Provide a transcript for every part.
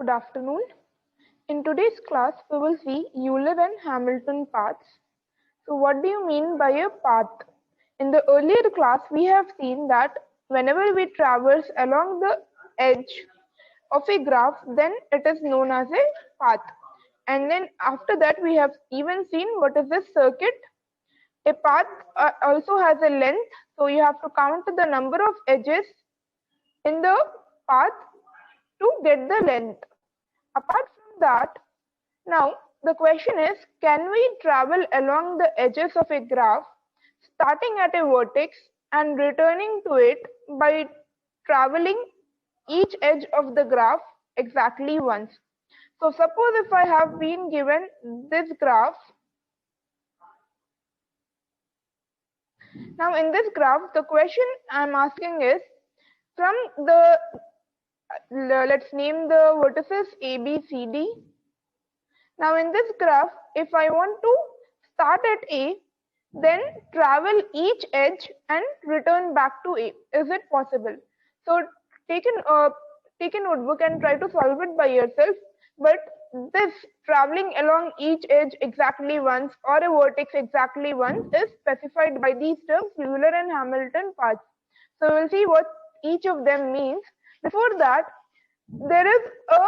Good afternoon. In today's class, we will see Euler and Hamilton paths. So what do you mean by a path? In the earlier class, we have seen that whenever we traverse along the edge of a graph, then it is known as a path. And then after that, we have even seen what is a circuit. A path also has a length, so you have to count the number of edges in the path to get the length. Apart from that, now the question is, can we travel along the edges of a graph starting at a vertex and returning to it by traveling each edge of the graph exactly once? So suppose if I have been given this graph. Now in this graph, the question I'm asking is, from the let's name the vertices A, B, C, D. Now in this graph, if I want to start at A, then travel each edge and return back to A. Is it possible? So take a notebook and try to solve it by yourself. But this traveling along each edge exactly once or a vertex exactly once is specified by these terms, Euler and Hamilton paths. So we'll see what each of them means. Before that, there is a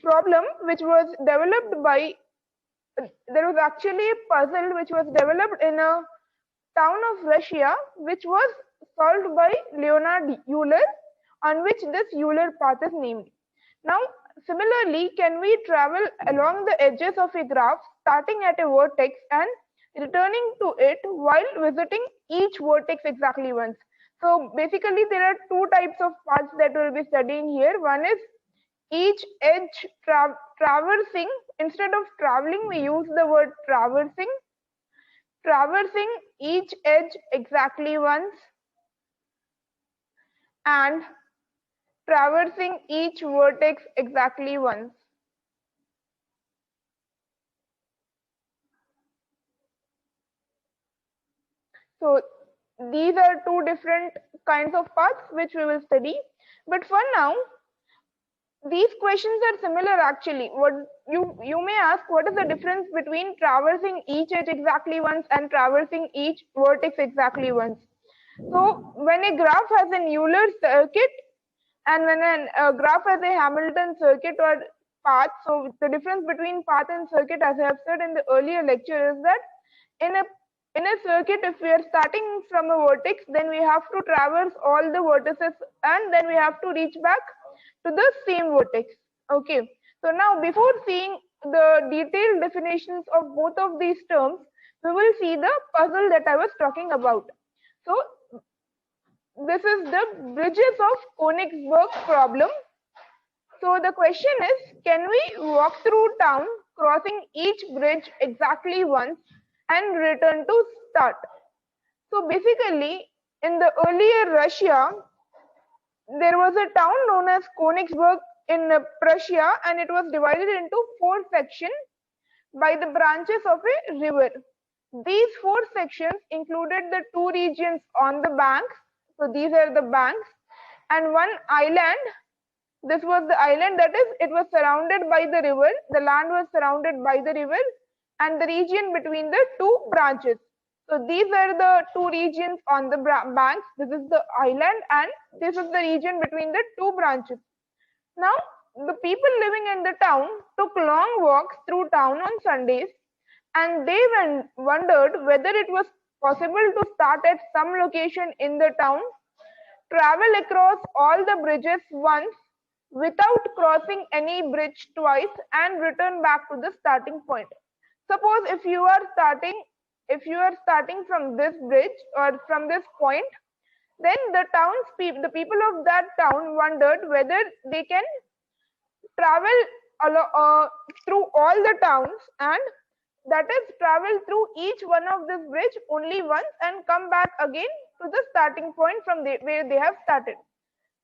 problem which was developed by, there was actually a puzzle which was developed in a town of Russia, which was solved by Leonhard Euler, on which this Euler path is named. Now, similarly, can we travel along the edges of a graph starting at a vertex and returning to it while visiting each vertex exactly once? So basically, there are two types of paths that we'll be studying here. One is each edge traversing. Instead of traveling, we use the word traversing each edge exactly once and traversing each vertex exactly once. So these are two different kinds of paths which we will study, but for now these questions are similar actually. What you may ask, what is the difference between traversing each edge exactly once and traversing each vertex exactly once? So when a graph has an Euler circuit and when a graph has a Hamilton circuit or path, so the difference between path and circuit, as I have said in the earlier lecture, is that in a circuit, if we are starting from a vertex, then we have to traverse all the vertices and then we have to reach back to the same vertex. Okay, so now before seeing the detailed definitions of both of these terms, we will see the puzzle that I was talking about. So this is the bridges of Königsberg problem. So the question is, can we walk through town crossing each bridge exactly once and return to start? So basically, in the earlier Russia, there was a town known as Königsberg in Prussia, and it was divided into 4 sections by the branches of a river. These 4 sections included the 2 regions on the banks. So these are the banks, and one island. This was the island, that is, it was surrounded by the river. The land was surrounded by the river and the region between the 2 branches. So these are the 2 regions on the banks. This is the island and this is the region between the 2 branches. Now, the people living in the town took long walks through town on Sundays, and they wondered whether it was possible to start at some location in the town, travel across all the bridges once without crossing any bridge twice, and return back to the starting point. Suppose if you are starting from this bridge or from this point, then the people of that town wondered whether they can travel through all the towns, and that is travel through each one of this bridge only once and come back again to the starting point from where they have started.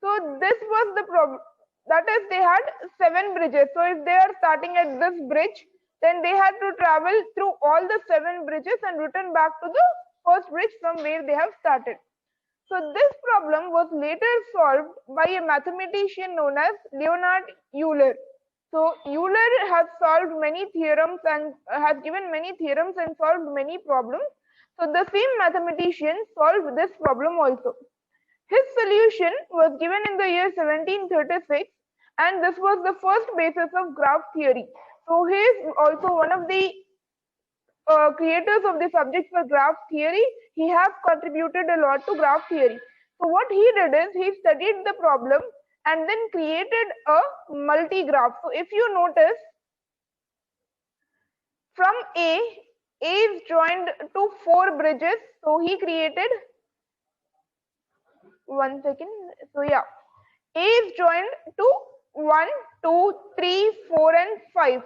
So this was the problem. That is, they had 7 bridges. So if they are starting at this bridge, then they had to travel through all the 7 bridges and return back to the first bridge from where they have started. So this problem was later solved by a mathematician known as Leonhard Euler. So Euler has solved many theorems and has given many theorems and solved many problems. So the same mathematician solved this problem also. His solution was given in the year 1736, and this was the first basis of graph theory. So he is also one of the creators of the subject for graph theory. He has contributed a lot to graph theory. So what he did is he studied the problem and then created a multi-graph. So if you notice, from A is joined to 4 bridges. So he created, one second. So yeah, A is joined to 1, 2, 3, 4 and 5.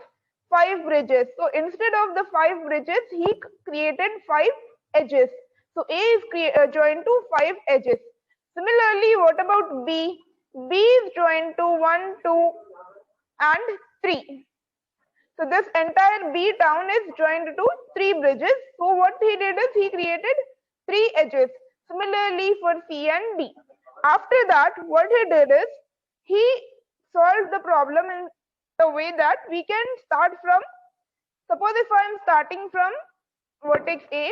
5 bridges. So instead of the 5 bridges, he created 5 edges. So A is joined to 5 edges. Similarly, what about B? B is joined to 1, 2 and 3. So this entire B town is joined to 3 bridges. So what he did is he created 3 edges. Similarly for C and D. After that, what he did is he solved the problem in the way that we can start from, suppose if I am starting from vertex A,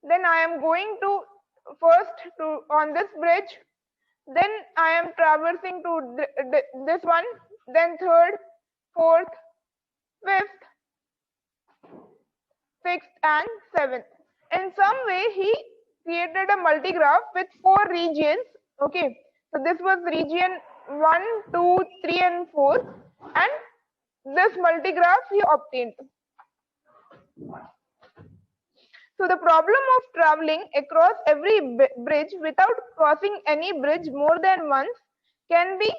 then I am going to first to on this bridge, then I am traversing to this one, then third, fourth, fifth, sixth and seventh. In some way he created a multi-graph with 4 regions. Okay, so this was region 1, 2, 3 and 4, and this multi-graph he obtained. So the problem of traveling across every bridge without crossing any bridge more than once can be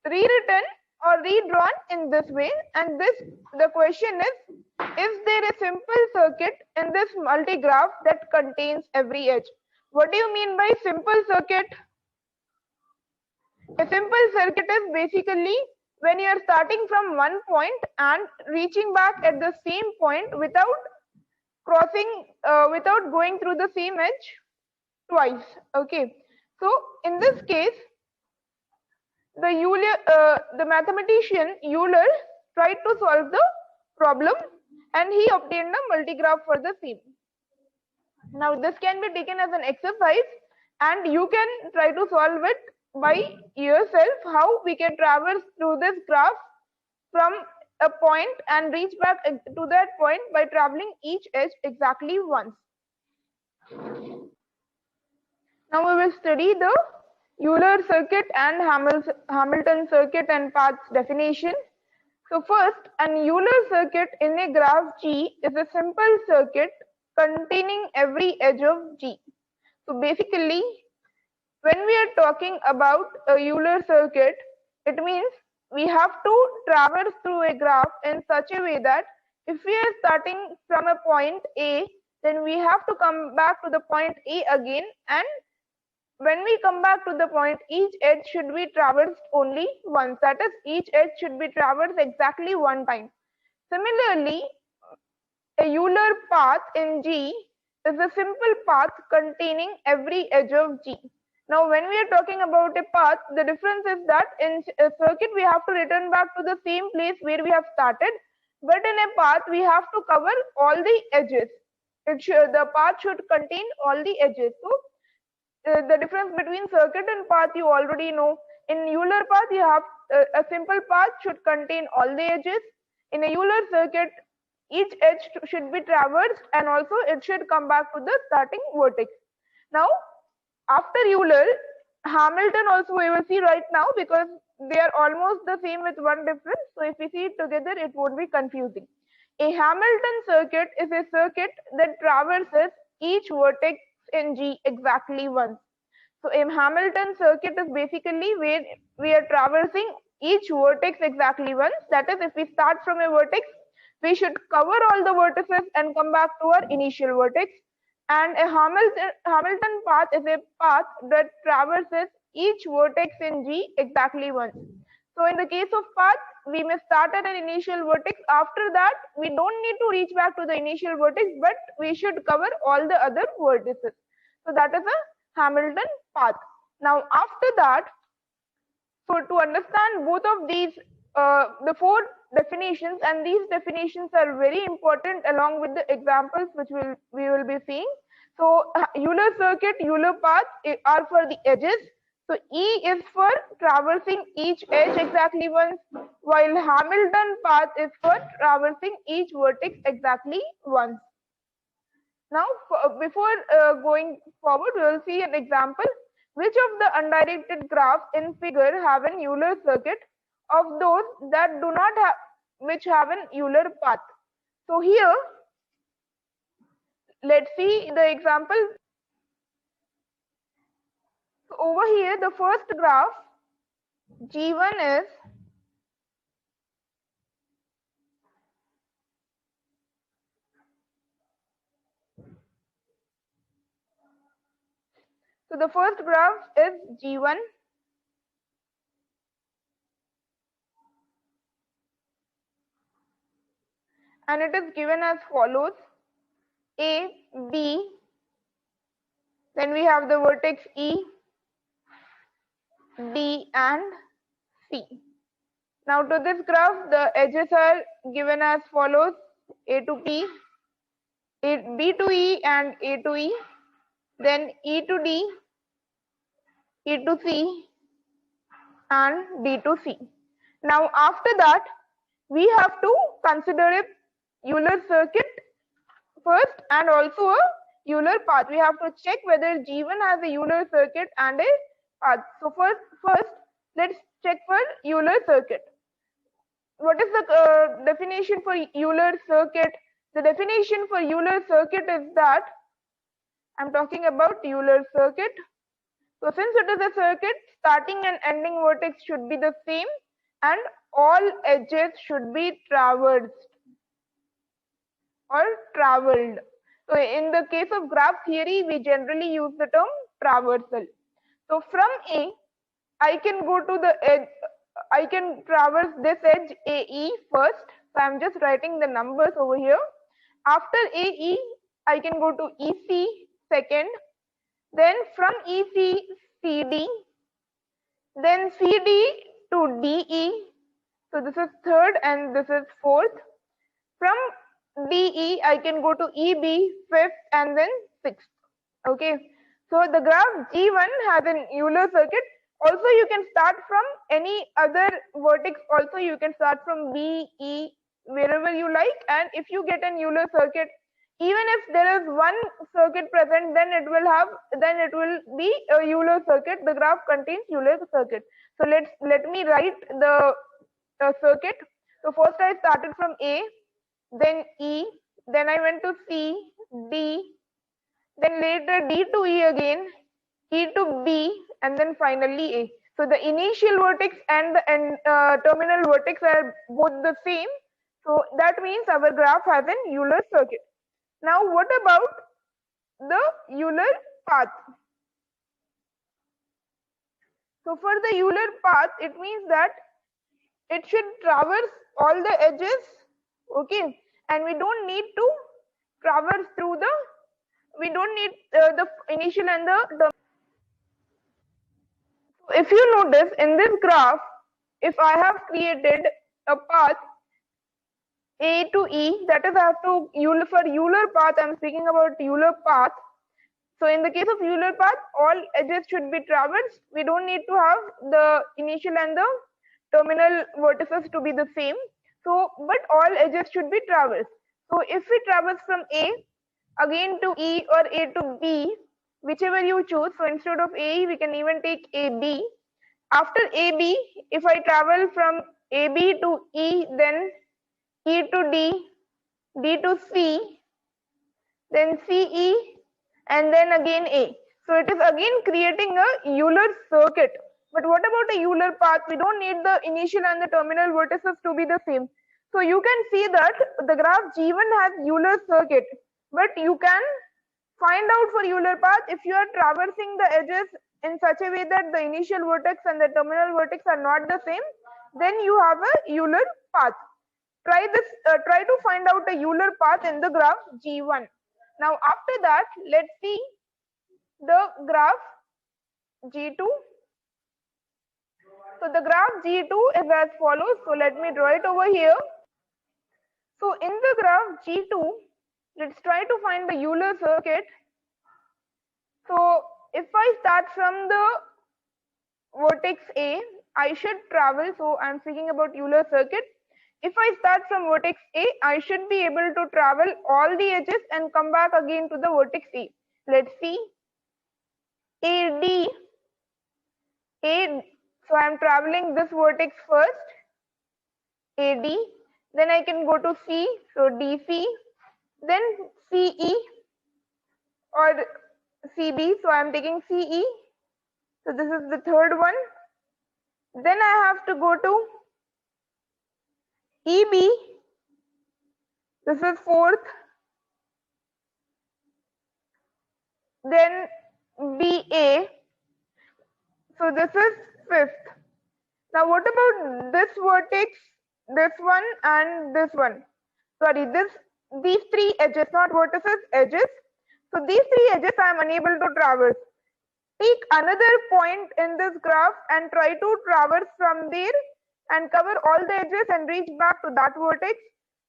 rewritten or redrawn in this way, and the question is there a simple circuit in this multi-graph that contains every edge? What do you mean by simple circuit? A simple circuit is basically when you are starting from one point and reaching back at the same point without crossing, without going through the same edge twice. Okay, so in this case, the mathematician Euler tried to solve the problem and he obtained a multi-graph for the same. Now this can be taken as an exercise and you can try to solve it by yourself, how we can traverse through this graph from a point and reach back to that point by traveling each edge exactly once. Now we will study the Euler circuit and Hamilton circuit and paths definition. So first, an Euler circuit in a graph G is a simple circuit containing every edge of G. So basically, when we are talking about a Euler circuit, it means we have to traverse through a graph in such a way that if we are starting from a point A, then we have to come back to the point A again, and when we come back to the point, each edge should be traversed only once. That is, each edge should be traversed exactly one time. Similarly, a Euler path in G is a simple path containing every edge of G. Now, when we are talking about a path, the difference is that in a circuit, we have to return back to the same place where we have started. But in a path, we have to cover all the edges. The path should contain all the edges. So, the difference between circuit and path you already know. In Euler path, you have a simple path should contain all the edges. In a Euler circuit, each edge should be traversed and also it should come back to the starting vertex. Now, after Euler, Hamilton also we will see right now because they are almost the same with one difference. So if we see it together, it won't be confusing. A Hamilton circuit is a circuit that traverses each vertex in G exactly once. So a Hamilton circuit is basically where we are traversing each vertex exactly once. That is, if we start from a vertex, we should cover all the vertices and come back to our initial vertex. And a Hamilton path is a path that traverses each vertex in G exactly once. So in the case of path, we may start at an initial vertex. After that, we don't need to reach back to the initial vertex, but we should cover all the other vertices. So that is a Hamilton path. Now after that, so to understand both of these the four definitions, and these definitions are very important along with the examples which we will be seeing. So Euler circuit, Euler path are for the edges. So E is for traversing each edge exactly once, while Hamilton path is for traversing each vertex exactly once. Now, before going forward, we will see an example. Which of the undirected graphs in figure have an Euler circuit of those that do not have, which have an Euler path? So here, let's see the example. So over here, the first graph, G1 is so the first graph is G1, and it is given as follows: A, B, then we have the vertex E, D, and C. Now to this graph, the edges are given as follows: A to P, B to E, and A to E, then E to D, E to C, and D to C. Now after that, we have to consider a Euler circuit first and also a Euler path. We have to check whether G1 has a Euler circuit and a path. So first let's check for Euler circuit. What is the definition for Euler circuit? The definition for Euler circuit is that I'm talking about Euler circuit. So since it is a circuit, starting and ending vertex should be the same and all edges should be traversed or traveled. So in the case of graph theory, we generally use the term traversal. So from A, I can go to the edge, I can traverse this edge AE first. So I'm just writing the numbers over here. After AE, I can go to EC second. Then from EC, CD. Then CD to DE. So this is third and this is fourth. From DE, I can go to EB, fifth, and then sixth. Okay. So the graph G1 has an Euler circuit. Also, you can start from any other vertex. Also, you can start from B, E, wherever you like. And if you get an Euler circuit, even if there is one circuit present, then it will be a Euler circuit. The graph contains Euler circuit. So let me write the circuit. So first I started from A, then E, then I went to C, D, then later D to E again, E to B, and then finally A. So the initial vertex and the terminal vertex are both the same. So that means our graph has an Euler circuit. Now what about the Euler path? So for the Euler path, it means that it should traverse all the edges, okay, and we don't need to traverse through the, we don't need the initial and the terminal. If you notice in this graph, if I have created a path A to E, that is I have to for Euler path, I'm speaking about Euler path. So in the case of Euler path, all edges should be traversed. We don't need to have the initial and the terminal vertices to be the same. So, but all edges should be traversed. So if we traverse from A again to E or A to B, whichever you choose. So instead of A, we can even take AB. After AB, if I travel from AB to E, then E to D, D to C, then CE, and then again A. So it is again creating a Euler circuit. But what about a Euler path? We don't need the initial and the terminal vertices to be the same. So you can see that the graph G1 has Euler circuit, but you can find out for Euler path if you are traversing the edges in such a way that the initial vertex and the terminal vertex are not the same, then you have a Euler path. Try to find out a Euler path in the graph G1. Now after that, let's see the graph G2. So the graph G2 is as follows. So let me draw it over here. So in the graph G2, let's try to find the Euler circuit. So if I start from the vertex A, I should travel. So I'm speaking about Euler circuit. If I start from vertex A, I should be able to travel all the edges and come back again to the vertex A. Let's see. AD. So I'm traveling this vertex first. AD. Then I can go to C. So DC. Then CE or CB. So I'm taking CE. So this is the third one. Then I have to go to EB. This is fourth. Then BA. So this is fifth. Now what about this vertex, this one and this one? Sorry, these three edges, not vertices, edges. So these three edges I am unable to traverse. Take another point in this graph and try to traverse from there and cover all the edges and reach back to that vertex.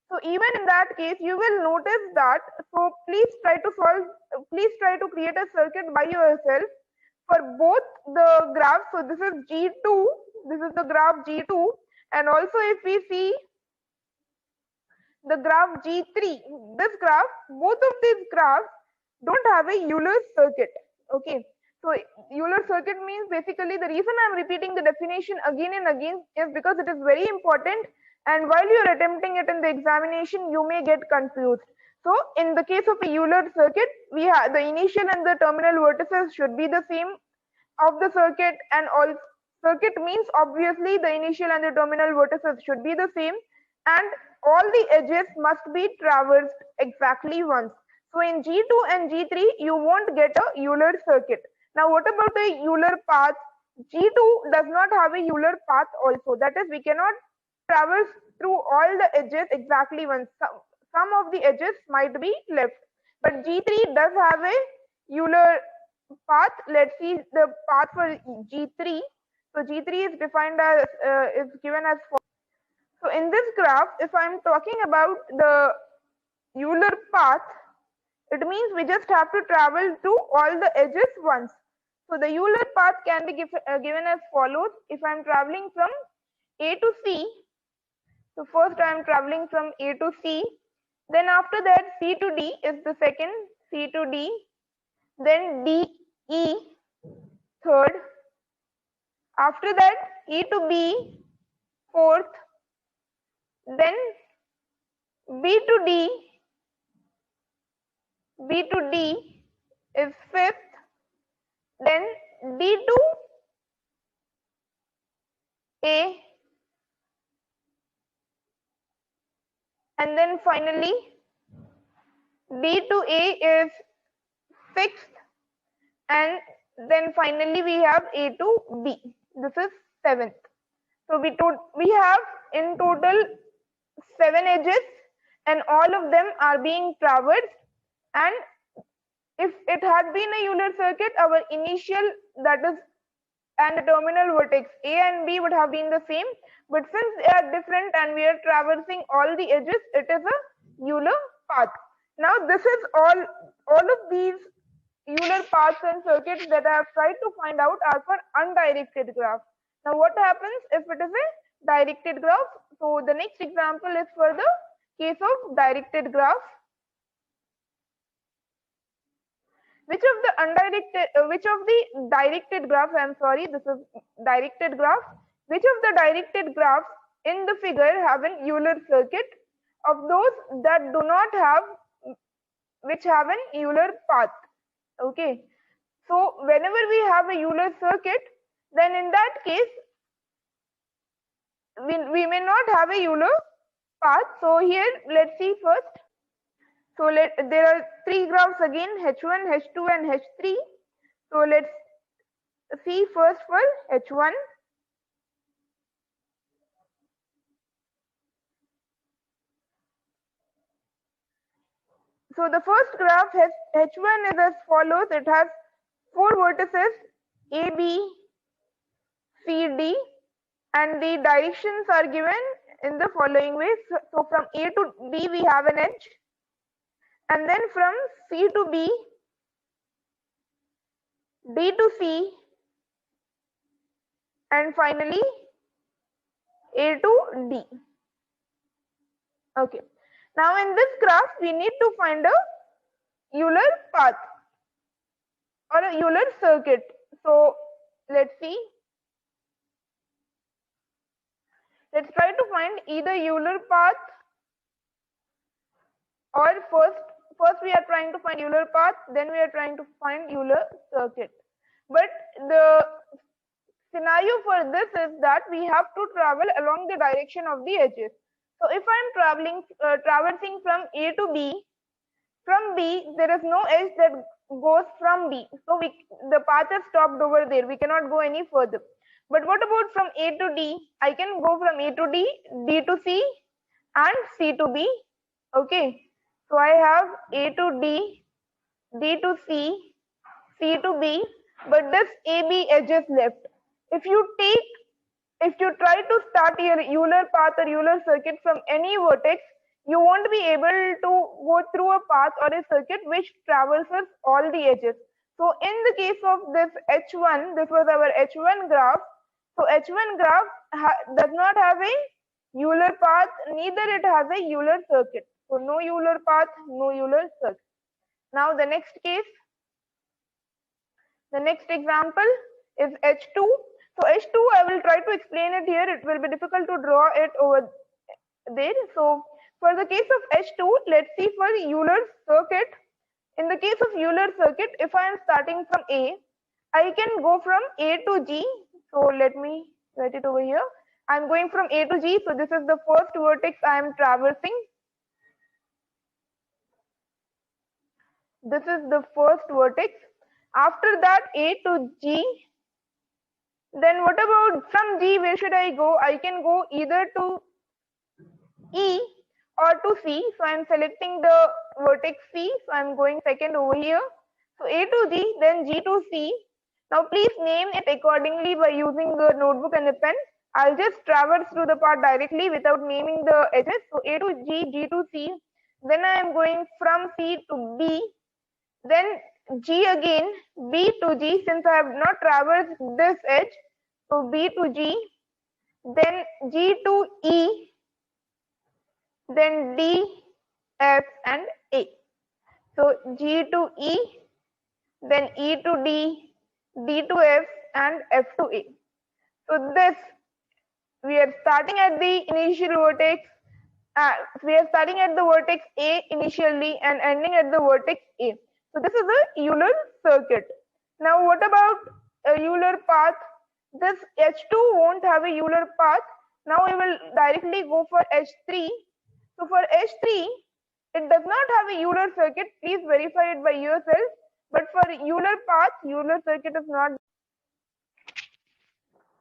So even in that case, you will notice that. So please try to create a circuit by yourself for both the graphs. So this is G2, this is the graph G2, and also if we see the graph G3, this graph, both of these graphs don't have a Euler circuit. Okay. So Euler circuit means basically, the reason I'm repeating the definition again and again is because it is very important, and while you're attempting it in the examination, you may get confused. So in the case of a Euler circuit, we have the initial and the terminal vertices should be the same of the circuit, and all circuit means obviously the initial and the terminal vertices should be the same, and all the edges must be traversed exactly once. So in G2 and G3, you won't get a Euler circuit. Now what about the Euler path? G2 does not have a Euler path also. That is, we cannot traverse through all the edges exactly once. Some of the edges might be left. But G3 does have a Euler path. Let's see the path for G3. So G3 is defined as, is given as follows. So in this graph, if I'm talking about the Euler path, it means we just have to travel to all the edges once. So the Euler path can be given as follows. If I'm traveling from A to C, so first I am traveling from A to C, then after that C to D is the second, C to D, then D, E, third, after that E to B, fourth, then B to D is fifth, then D to A, and then finally D to A is sixth, and then finally we have A to B. This is seventh. So we have in total 7 edges, and all of them are being traversed. And if it had been a Euler circuit, our initial, that is, and the terminal vertex A and B would have been the same, but since they are different and we are traversing all the edges, it is a Euler path. Now this is all of these Euler paths and circuits that I have tried to find out are for undirected graph. Now what happens if it is a directed graph? So the next example is for the case of directed graph. Which of the directed graphs, I'm sorry, this is directed graph. Which of the directed graphs in the figure have an Euler circuit? Of those that do not have, which have an Euler path. Okay. So whenever we have a Euler circuit, then in that case, we may not have a Euler path. So here, let's see first. So there are 3 graphs again, H1, H2 and H3. So let's see first for H1. So the first graph has H1 is as follows. It has 4 vertices A, B, C, D. and the directions are given in the following way. So from A to B we have an edge, and then from C to B, D to C, and finally A to D. Okay. Now in this graph we need to find a Euler path or a Euler circuit. So let's see. Let's try to find either Euler path, or first we are trying to find Euler path, then we are trying to find Euler circuit. But the scenario for this is that we have to travel along the direction of the edges. So if I'm traversing from A to B, from B there is no edge that goes from B, so the path is stopped over there, we cannot go any further. But what about from A to D? I can go from A to D, D to C, and C to B. Okay, so I have A to D, D to C, C to B, but this AB edge is left. If you try to start your Euler path or Euler circuit from any vertex, you won't be able to go through a path or a circuit which traverses all the edges. So in the case of this H1, this was our H1 graph. So H1 graph does not have a Euler path, neither it has a Euler circuit. So no Euler path, no Euler circuit. Now the next case, the next example is H2. So H2, I will try to explain it here. It will be difficult to draw it over there. So for the case of H2, let's see for Euler circuit. In the case of Euler circuit, if I am starting from A, I can go from A to G. So let me write it over here. I am going from A to G. So this is the first vertex I am traversing. This is the first vertex. After that, A to G. Then what about from G, where should I go? I can go either to E or to C. So I am selecting the vertex C. So I am going second over here. So A to G, then G to C. Now please name it accordingly by using the notebook and the pen. I'll just traverse through the part directly without naming the edges. So A to G, G to C. Then I am going from C to B. Then G again, B to G, since I have not traversed this edge. So B to G, then G to E, then D, F and A. So G to E, then E to D, D to F and F to A. So this, we are starting at the initial vertex. We are starting at the vertex A initially and ending at the vertex A. So this is a Euler circuit. Now what about a Euler path? This H2 won't have a Euler path. Now we will directly go for H3. So for H3, it does not have a Euler circuit. Please verify it by yourself. But for Euler path, Euler circuit is not.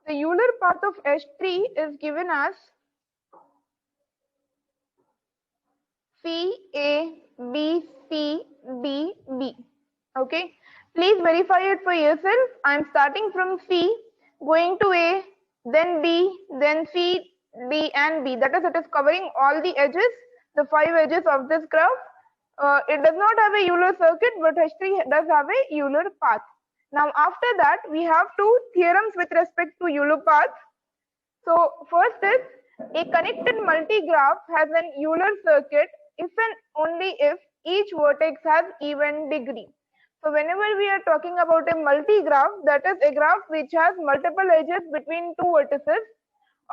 The Euler path of H3 is given as C, A, B, C, D, B. Okay. Please verify it for yourself. I am starting from C, going to A, then D, then C, D and B. That is, it is covering all the edges, the 5 edges of this graph. It does not have a Euler circuit, but H3 does have a Euler path. Now after that, we have 2 theorems with respect to Euler path. So first is, a connected multigraph has an Euler circuit if and only if each vertex has even degree. So whenever we are talking about a multigraph, that is a graph which has multiple edges between 2 vertices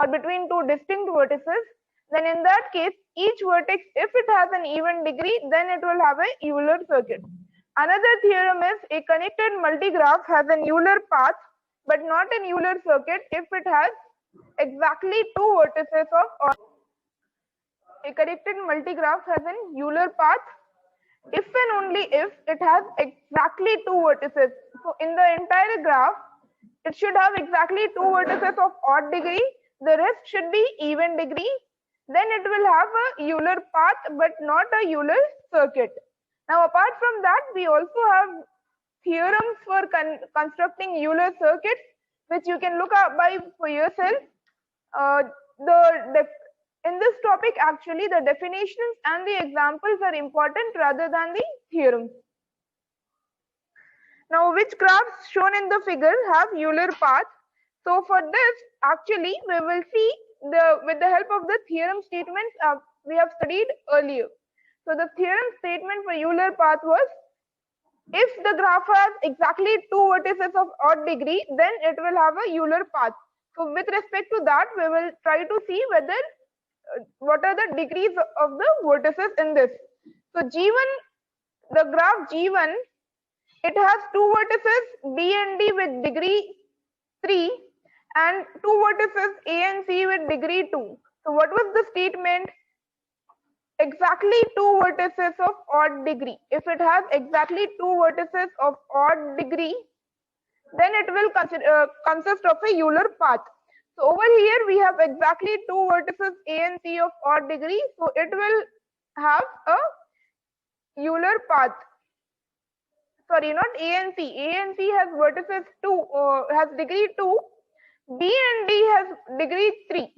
or between 2 distinct vertices, then in that case, each vertex, if it has an even degree, then it will have a Euler circuit. Another theorem is, a connected multigraph has an Euler path but not an Euler circuit if it has exactly 2 vertices of, or a connected multigraph has an Euler path if and only if it has exactly 2 vertices. So in the entire graph, it should have exactly 2 vertices of odd degree. The rest should be even degree. Then it will have a Euler path but not a Euler circuit. Now apart from that, we also have theorems for constructing Euler circuits, which you can look up by for yourself. In this topic, actually, the definitions and the examples are important rather than the theorems. Now, which graphs shown in the figure have Euler paths? So, for this, actually, we will see with the help of the theorem statements we have studied earlier. So, the theorem statement for Euler path was, if the graph has exactly two vertices of odd degree, then it will have a Euler path. So, with respect to that, we will try to see whether what are the degrees of the vertices in this. So, G1, the graph G1, it has two vertices B and D with degree 3 and two vertices A and C with degree 2. So, what was the statement? Exactly two vertices of odd degree. If it has exactly two vertices of odd degree, then it will consist of a Euler path. So over here we have exactly two vertices A and C of odd degree, so it will have a Euler path. Sorry, not A and C. A and C has vertices 2, has degree 2. B and D has degree 3.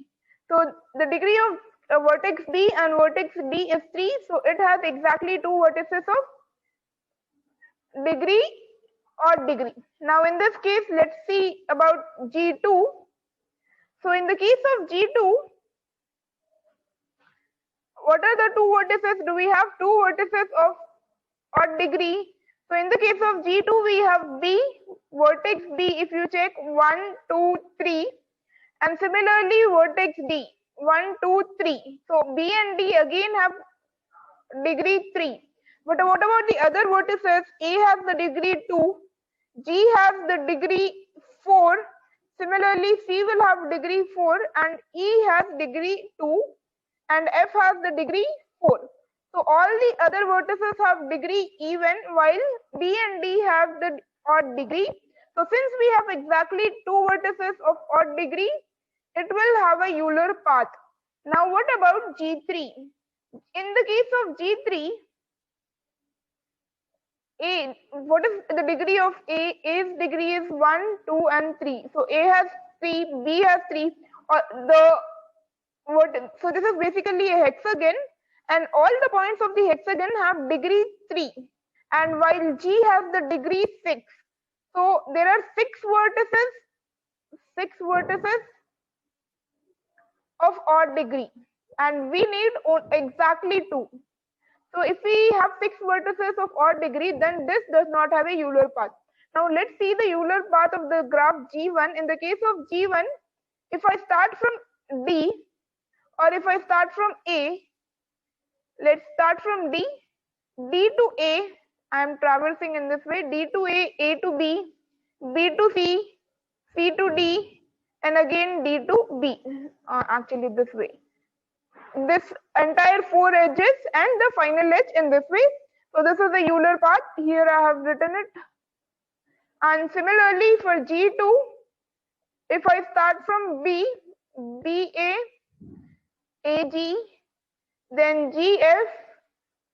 So the degree of vertex B and vertex D is 3. So it has exactly two vertices of degree odd degree. Now in this case, let's see about G2. So in the case of G2, what are the two vertices? Do we have two vertices of odd degree? So in the case of G2, we have B, vertex B, if you check 1, 2, 3, and similarly vertex D, 1, 2, 3. So B and D again have degree 3. But what about the other vertices? A has the degree 2, G has the degree 4. Similarly, C will have degree 4 and E has degree 2 and F has the degree 4. So all the other vertices have degree even while B and D have the odd degree. So since we have exactly two vertices of odd degree, it will have a Euler path. Now what about G3? In the case of G3, what is the degree of A? A's degree is 1, 2 and 3. So A has 3, B has 3. So this is basically a hexagon and all the points of the hexagon have degree 3 and while G has the degree 6. So there are 6 vertices of odd degree and we need exactly 2. So if we have 6 vertices of odd degree, then this does not have a Euler path. Now let's see the Euler path of the graph G1. In the case of G1, if I start from D or if I start from A, let's start from D, D to A, I am traversing in this way, D to A to B, B to C, C to D, and again D to B, actually this way. This entire 4 edges and the final edge in this way. So this is the Euler path. Here I have written it. And similarly for G2, if I start from B, BA, AG, then GF,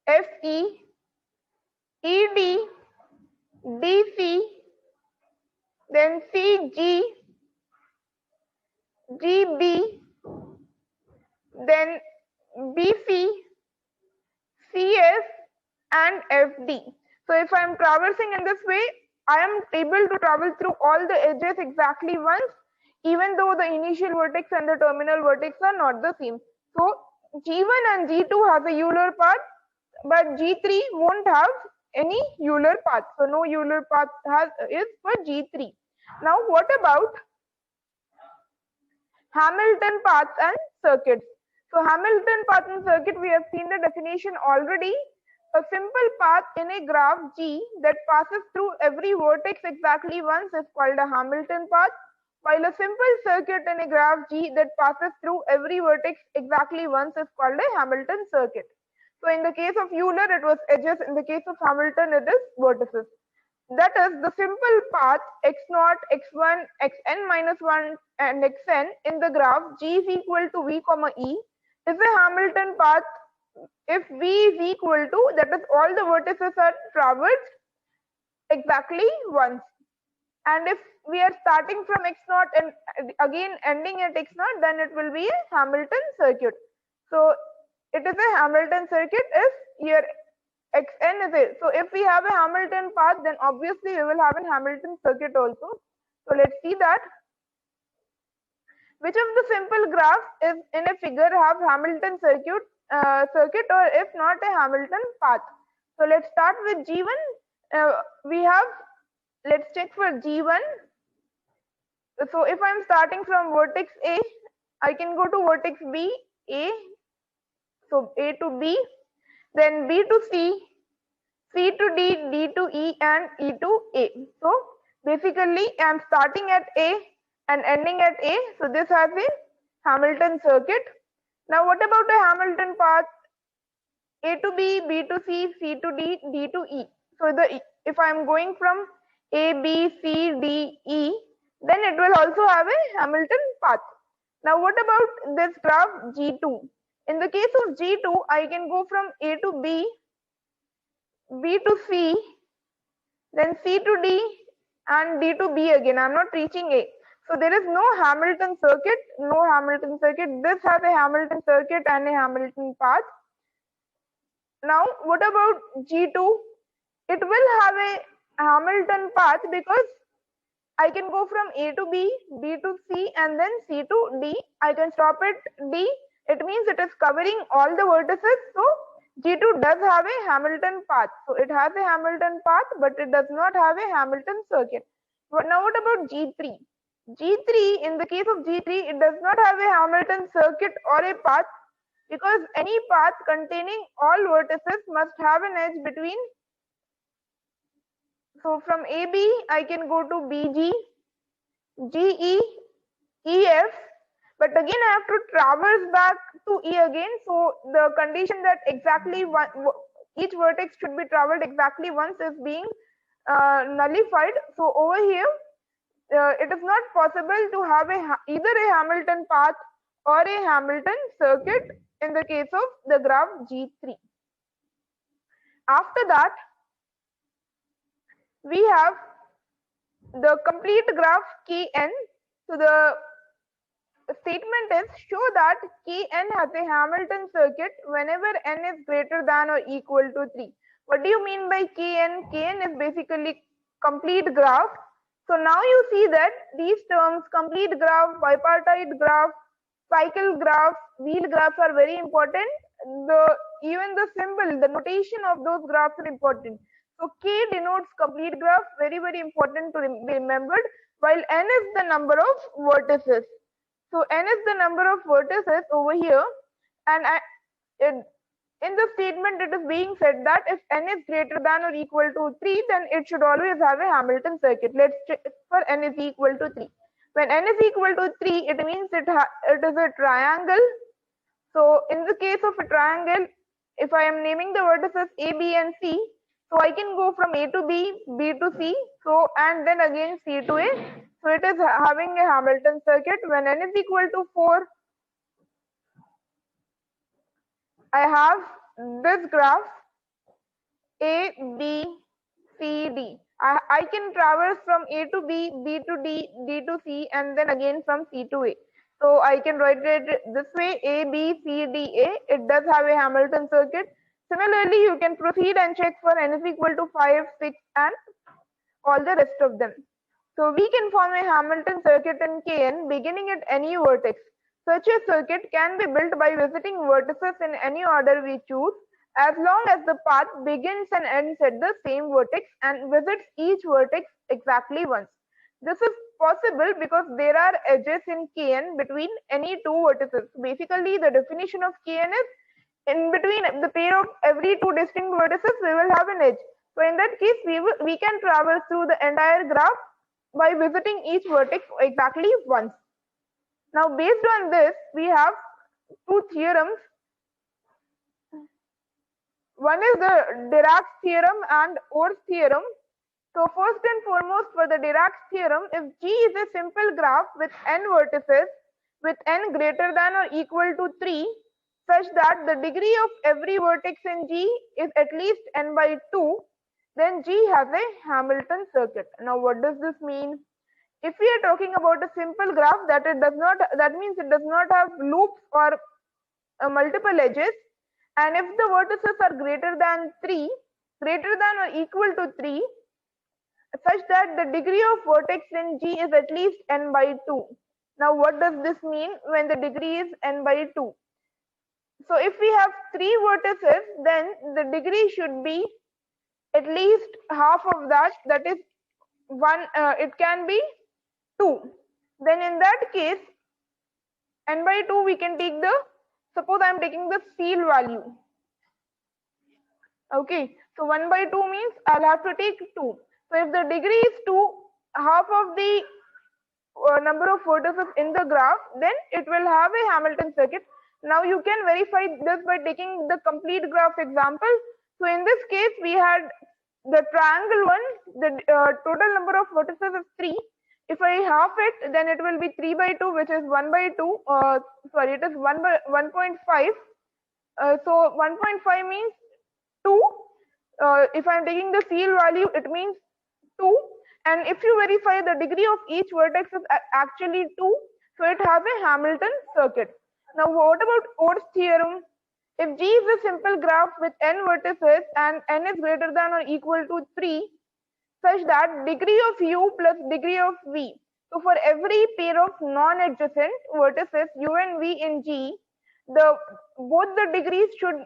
FE, ED, DC, then CG, GB, then BC, CS and FD. So if I am traversing in this way, I am able to travel through all the edges exactly once, even though the initial vertex and the terminal vertex are not the same. So G1 and G2 has a Euler path, but G3 won't have any Euler path. So no Euler path is for G3. Now what about Hamilton paths and circuits? So Hamilton path and circuit, we have seen the definition already. A simple path in a graph G that passes through every vertex exactly once is called a Hamilton path, while a simple circuit in a graph G that passes through every vertex exactly once is called a Hamilton circuit. So in the case of Euler, it was edges. In the case of Hamilton, it is vertices. That is, the simple path x0, x1, xn minus 1 and xn in the graph G is equal to v comma e is a Hamilton path if v is equal to, that is, all the vertices are traversed exactly once, and if we are starting from x naught and again ending at x naught, then it will be a Hamilton circuit. So it is a Hamilton circuit if your xn is it. So if we have a Hamilton path, then obviously we will have a Hamilton circuit also. So let's see that. Which of the simple graphs is in a figure have Hamilton circuit or if not a Hamilton path? So let's start with G1. We have, let's check for G1. So if I'm starting from vertex A, I can go to vertex B, A, so A to B, then B to C, C to D, D to E, and E to A. So basically I'm starting at A and ending at A. So this has a Hamilton circuit. Now what about a Hamilton path? A to B, B to C, C to D, D to E. So if I am going from A, B, C, D, E, then it will also have a Hamilton path. Now what about this graph G2? In the case of G2, I can go from A to B, B to C, then C to D, and D to B again. I am not reaching A. So there is no Hamilton circuit, This has a Hamilton circuit and a Hamilton path. Now what about G2? It will have a Hamilton path because I can go from A to B, B to C, and then C to D. I can stop at D. It means it is covering all the vertices. So G2 does have a Hamilton path. So it has a Hamilton path, but it does not have a Hamilton circuit. But now what about G3? G3, in the case of G3, it does not have a Hamilton circuit or a path because any path containing all vertices must have an edge between. So from AB, I can go to BG, GE, EF, but again I have to traverse back to E again. So the condition that exactly each vertex should be traveled exactly once is being nullified. So over here, it is not possible to have either a Hamilton path or a Hamilton circuit in the case of the graph G3. After that, we have the complete graph Kn. So the statement is show that Kn has a Hamilton circuit whenever n is greater than or equal to 3. What do you mean by Kn? Kn is basically complete graph. So now you see that these terms, complete graph, bipartite graph, cycle graph, wheel graphs are very important. Even the symbol, the notation of those graphs are important. So K denotes complete graph, very important to be remembered, while n is the number of vertices. So n is the number of vertices over here, and in the statement it is being said that if n is greater than or equal to 3, then it should always have a Hamilton circuit. Let's check for n is equal to 3. When n is equal to 3, it means it is a triangle. So in the case of a triangle, if I am naming the vertices A, B, and C, so I can go from A to B, B to C, so and then again C to A. So it is having a Hamilton circuit. When n is equal to 4, I have this graph A, B, C, D. I can traverse from A to B, B to D, D to C, and then again from C to A. So I can write it this way: A, B, C, D, A. It does have a Hamilton circuit. Similarly, you can proceed and check for n is equal to 5, 6, and all the rest of them. So we can form a Hamilton circuit in Kn beginning at any vertex. Such a circuit can be built by visiting vertices in any order we choose, as long as the path begins and ends at the same vertex and visits each vertex exactly once. This is possible because there are edges in Kn between any two vertices. Basically, the definition of Kn is in between the pair of every two distinct vertices, we will have an edge. So in that case, we can traverse through the entire graph by visiting each vertex exactly once. Now, based on this, we have two theorems. One is the Dirac's theorem and Orr's theorem. So first and foremost, for the Dirac's theorem, if G is a simple graph with n vertices with n greater than or equal to 3, such that the degree of every vertex in G is at least n by 2, then G has a Hamilton circuit. Now what does this mean? If we are talking about a simple graph, that means it does not have loops or multiple edges, and if the vertices are greater than or equal to 3, such that the degree of vertex in G is at least n by 2. Now what does this mean when the degree is n by 2? So if we have 3 vertices, then the degree should be at least half of that, that is 1, it can be 2. Then in that case, n by 2 we can take suppose I am taking the CEAL value. Okay, so 1 by 2 means I'll have to take 2. So if the degree is 2, half of the number of vertices in the graph, then it will have a Hamilton circuit. Now you can verify this by taking the complete graph example. So in this case, we had the triangle one, the total number of vertices is 3. If I half it, then it will be 3 by 2, which is 1 by 2. Sorry, it is 1 by 1.5. So 1.5 means 2. If I am taking the CEAL value, it means 2. And if you verify, the degree of each vertex is actually 2, so it has a Hamilton circuit. Now what about Ode's theorem? If G is a simple graph with n vertices and n is greater than or equal to 3, such that degree of u plus degree of v. So for every pair of non-adjacent vertices u and v in G, both the degrees should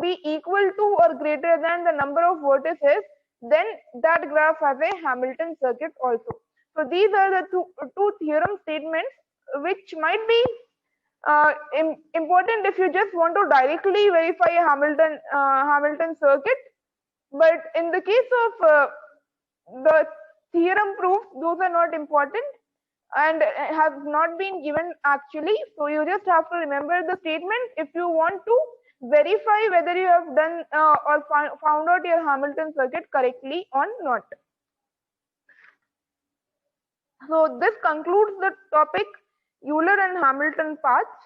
be equal to or greater than the number of vertices, then that graph has a Hamilton circuit also. So these are the two theorem statements which might be important if you just want to directly verify a Hamilton circuit. But in the case of the theorem proofs, those are not important and have not been given actually. So you just have to remember the statement if you want to verify whether you have done or found out your Hamilton circuit correctly or not. So this concludes the topic Euler and Hamilton paths.